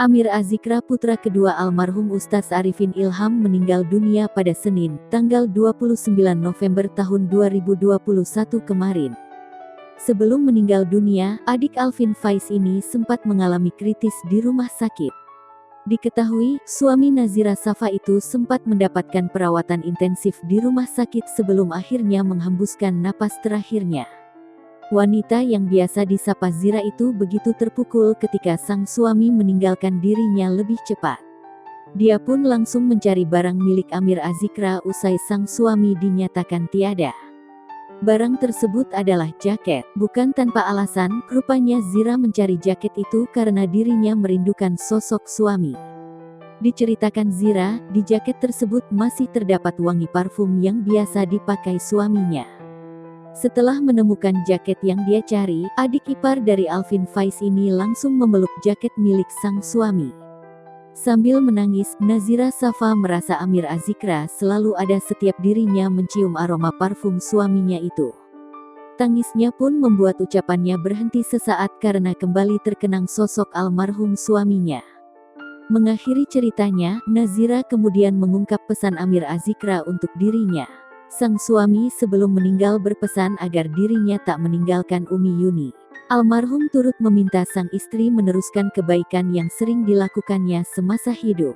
Amir Azikra, putra kedua almarhum Ustaz Arifin Ilham, meninggal dunia pada Senin, tanggal 29 November tahun 2021 kemarin. Sebelum meninggal dunia, adik Alvin Faiz ini sempat mengalami kritis di rumah sakit. Diketahui, suami Nazira Safa itu sempat mendapatkan perawatan intensif di rumah sakit sebelum akhirnya menghembuskan napas terakhirnya. Wanita yang biasa disapa Zira itu begitu terpukul ketika sang suami meninggalkan dirinya lebih cepat. Dia pun langsung mencari barang milik Amir Azikra usai sang suami dinyatakan tiada. Barang tersebut adalah jaket. Bukan tanpa alasan, rupanya Zira mencari jaket itu karena dirinya merindukan sosok suami. Diceritakan Zira, di jaket tersebut masih terdapat wangi parfum yang biasa dipakai suaminya. Setelah menemukan jaket yang dia cari, adik ipar dari Alvin Faiz ini langsung memeluk jaket milik sang suami. Sambil menangis, Nazira Safa merasa Amir Azikra selalu ada setiap dirinya mencium aroma parfum suaminya itu. Tangisnya pun membuat ucapannya berhenti sesaat karena kembali terkenang sosok almarhum suaminya. Mengakhiri ceritanya, Nazira kemudian mengungkap pesan Amir Azikra untuk dirinya. Sang suami sebelum meninggal berpesan agar dirinya tak meninggalkan Umi Yuni. Almarhum turut meminta sang istri meneruskan kebaikan yang sering dilakukannya semasa hidup.